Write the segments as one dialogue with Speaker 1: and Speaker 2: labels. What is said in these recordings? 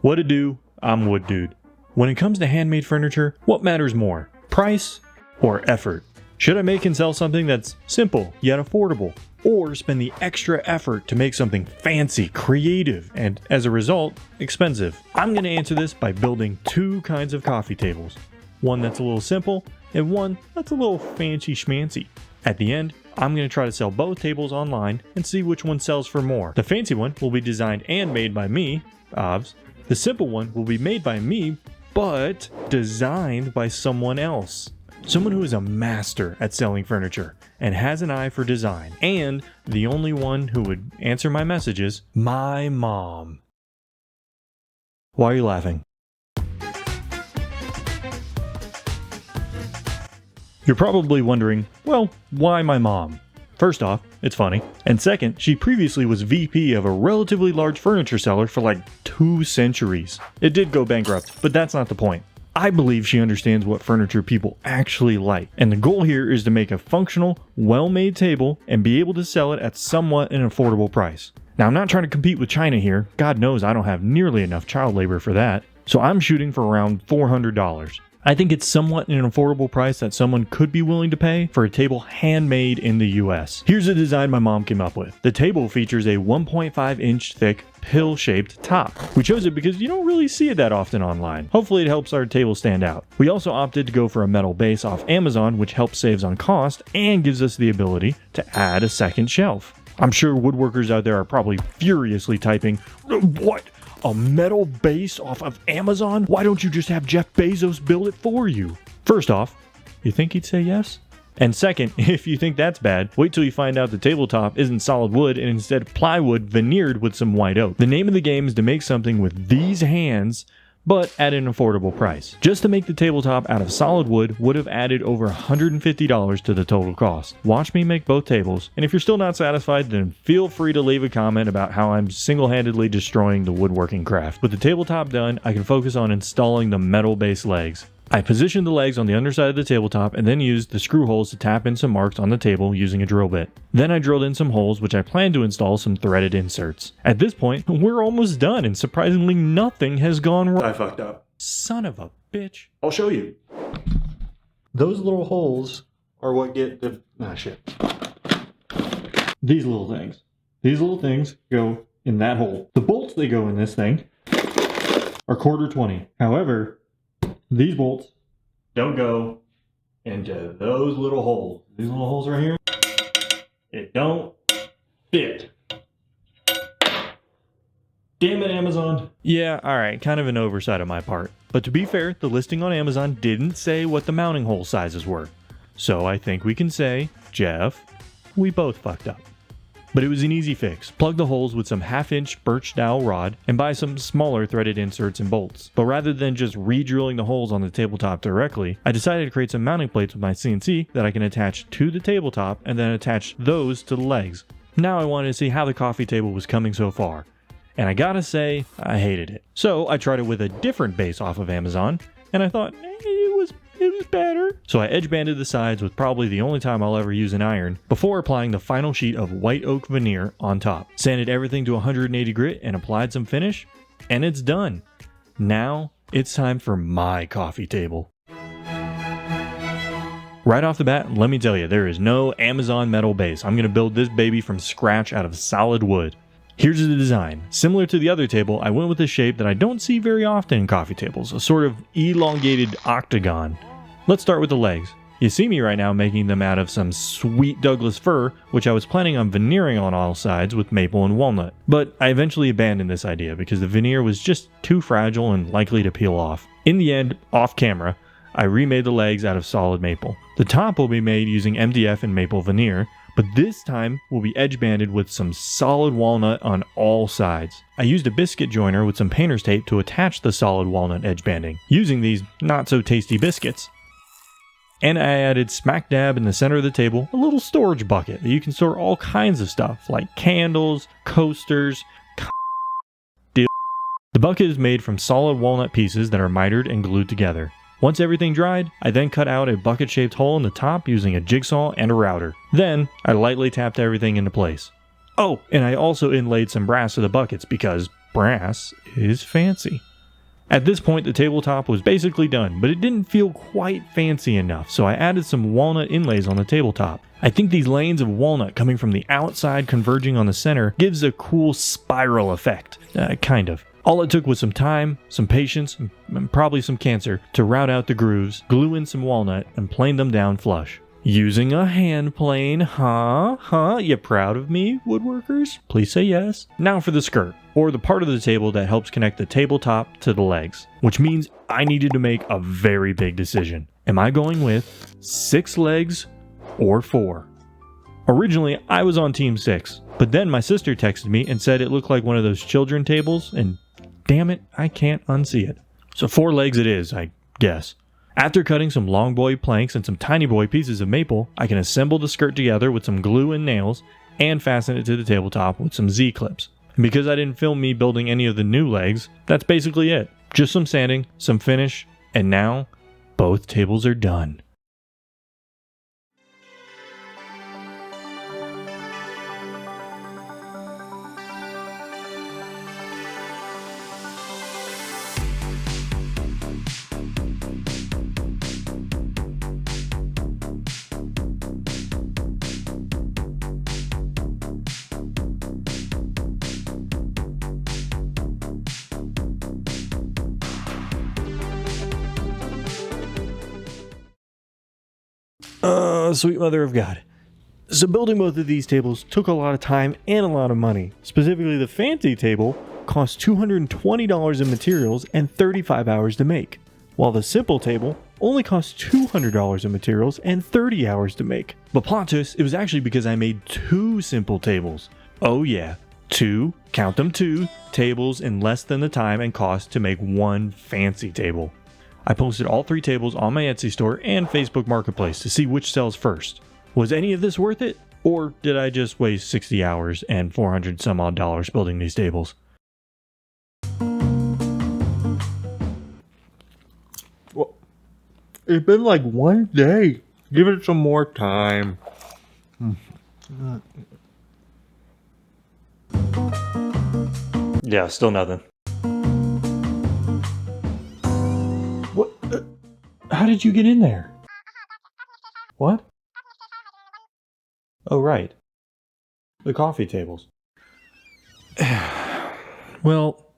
Speaker 1: What to do? I'm Wood Dude. When it comes to handmade furniture, what matters more? Price or effort? Should I make and sell something that's simple yet affordable? Or spend the extra effort to make something fancy, creative, and as a result, expensive? I'm going to answer this by building two kinds of coffee tables. One that's a little simple and one that's a little fancy schmancy. At the end, I'm going to try to sell both tables online and see which one sells for more. The fancy one will be designed and made by me, obvs. The simple one will be made by me, but designed by someone else. Someone who is a master at selling furniture and has an eye for design. And the only one who would answer my messages, my mom. Why are you laughing? You're probably wondering, well, why my mom? First off, it's funny. And second, she previously was VP of a relatively large furniture seller for like 2 centuries. It did go bankrupt, but that's not the point. I believe she understands what furniture people actually like. And the goal here is to make a functional, well-made table and be able to sell it at somewhat an affordable price. Now, I'm not trying to compete with China here. God knows I don't have nearly enough child labor for that. So I'm shooting for around $400. I think it's somewhat an affordable price that someone could be willing to pay for a table handmade in the US. Here's a design my mom came up with. The table features a 1.5 inch thick pill-shaped top. We chose it because you don't really see it that often online. Hopefully it helps our table stand out. We also opted to go for a metal base off Amazon, which helps saves on cost and gives us the ability to add a second shelf. I'm sure woodworkers out there are probably furiously typing, "What? A metal base off of Amazon? Why don't you just have Jeff Bezos build it for you?" First off, you think he'd say yes? And second, if you think that's bad, wait till you find out the tabletop isn't solid wood and instead plywood veneered with some white oak. The name of the game is to make something with these hands, but at an affordable price. Just to make the tabletop out of solid wood would have added over $150 to the total cost. Watch me make both tables, and if you're still not satisfied, then feel free to leave a comment about how I'm single-handedly destroying the woodworking craft. With the tabletop done, I can focus on installing the metal base legs. I positioned the legs on the underside of the tabletop and then used the screw holes to tap in some marks on the table using a drill bit. Then I drilled in some holes, which I plan to install some threaded inserts. At this point, we're almost done and surprisingly nothing has gone wrong. I fucked up. Son of a bitch. I'll show you. Those little holes are what get the... shit. These little things. These little things go in that hole. The bolts that go in this thing are 1/4 However, these bolts don't go into those little holes. These little holes right here, it don't fit. Damn it, Amazon. Yeah, alright, kind of an oversight on my part. But to be fair, the listing on Amazon didn't say what the mounting hole sizes were. So I think we can say, Jeff, we both fucked up. But it was an easy fix. Plug the holes with some 1/2 inch birch dowel rod and buy some smaller threaded inserts and bolts. But rather than just re-drilling the holes on the tabletop directly, I decided to create some mounting plates with my CNC that I can attach to the tabletop and then attach those to the legs. Now I wanted to see how the coffee table was coming so far. And I gotta say, I hated it. So I tried it with a different base off of Amazon, and I thought, it was better. So I edge banded the sides with probably the only time I'll ever use an iron before applying the final sheet of white oak veneer on top. Sanded everything to 180 grit and applied some finish, and it's done. Now it's time for my coffee table. Right off the bat, let me tell you, there is no Amazon metal base. I'm going to build this baby from scratch out of solid wood. Here's the design. Similar to the other table, I went with a shape that I don't see very often in coffee tables, a sort of elongated octagon. Let's start with the legs. You see me right now making them out of some sweet Douglas fir, which I was planning on veneering on all sides with maple and walnut. But I eventually abandoned this idea because the veneer was just too fragile and likely to peel off. In the end, off camera, I remade the legs out of solid maple. The top will be made using MDF and maple veneer, but this time will be edge banded with some solid walnut on all sides. I used a biscuit joiner with some painter's tape to attach the solid walnut edge banding, using these not so tasty biscuits. And I added smack dab in the center of the table a little storage bucket that you can store all kinds of stuff like candles, coasters, The bucket is made from solid walnut pieces that are mitered and glued together. Once everything dried, I then cut out a bucket-shaped hole in the top using a jigsaw and a router. Then, I lightly tapped everything into place. Oh, and I also inlaid some brass to the buckets because brass is fancy. At this point, the tabletop was basically done, but it didn't feel quite fancy enough, so I added some walnut inlays on the tabletop. I think these lanes of walnut coming from the outside converging on the center gives a cool spiral effect. Kind of. All it took was some time, some patience, and probably some cancer to route out the grooves, glue in some walnut, and plane them down flush. Using a hand plane, huh? You proud of me, woodworkers? Please say yes. Now for the skirt, or the part of the table that helps connect the tabletop to the legs, which means I needed to make a very big decision. Am I going with 6 legs or 4? Originally, I was on team 6, but then my sister texted me and said it looked like one of those children tables, and damn it, I can't unsee it. So 4 legs it is, I guess. After cutting some long boy planks and some tiny boy pieces of maple, I can assemble the skirt together with some glue and nails and fasten it to the tabletop with some Z-clips. And because I didn't film me building any of the new legs, that's basically it. Just some sanding, some finish, and now both tables are done. Sweet mother of God. So building both of these tables took a lot of time and a lot of money. Specifically, the fancy table cost $220 in materials and 35 hours to make, while the simple table only cost $200 in materials and 30 hours to make. But plot twist, it was actually because I made 2 simple tables. Oh yeah, 2, count them 2, tables in less than the time and cost to make 1 fancy table. I posted all 3 tables on my Etsy store and Facebook Marketplace to see which sells first. Was any of this worth it? Or did I just waste 60 hours and $400 some odd building these tables? Well, it's been like 1 day. Give it some more time. Yeah, still nothing. What? How did you get in there? What? Oh, right. The coffee tables. Well,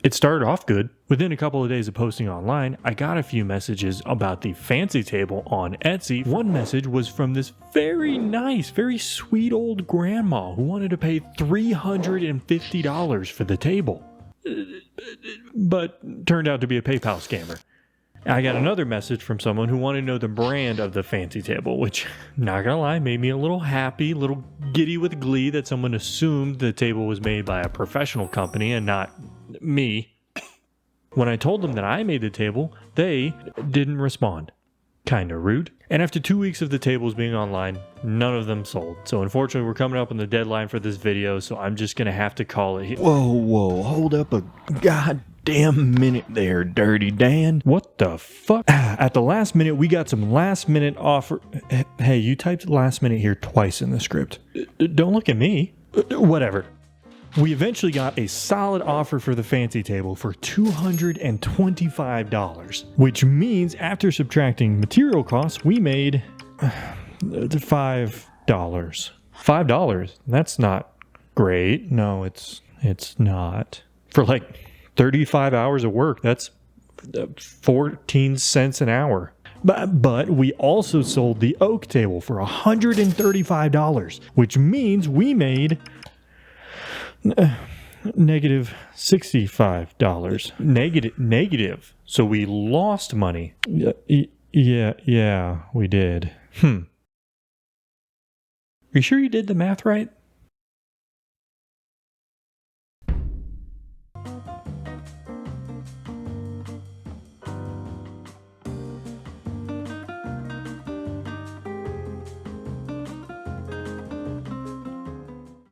Speaker 1: it started off good. Within a couple of days of posting online, I got a few messages about the fancy table on Etsy. One message was from this very nice, very sweet old grandma who wanted to pay $350 for the table. But turned out to be a PayPal scammer. I got another message from someone who wanted to know the brand of the fancy table, which, not gonna lie, made me a little happy, a little giddy with glee that someone assumed the table was made by a professional company and not me. When I told them that I made the table, they didn't respond. Kinda rude. And after 2 weeks of the tables being online, none of them sold. So unfortunately, we're coming up on the deadline for this video, so I'm just gonna have to call it here. Whoa, hold up a goddamn minute there, Dirty Dan. What the fuck? At the last minute, we got some last minute offer. Hey, you typed last minute here twice in the script. Don't look at me. Whatever. We eventually got a solid offer for the fancy table for $225, which means after subtracting material costs, we made $5. $5? That's not great. No, it's not. For like 35 hours of work, that's 14 cents an hour. But we also sold the oak table for $135, which means we made negative $65. Negative. So we lost money. Yeah, we did. Are you sure you did the math right?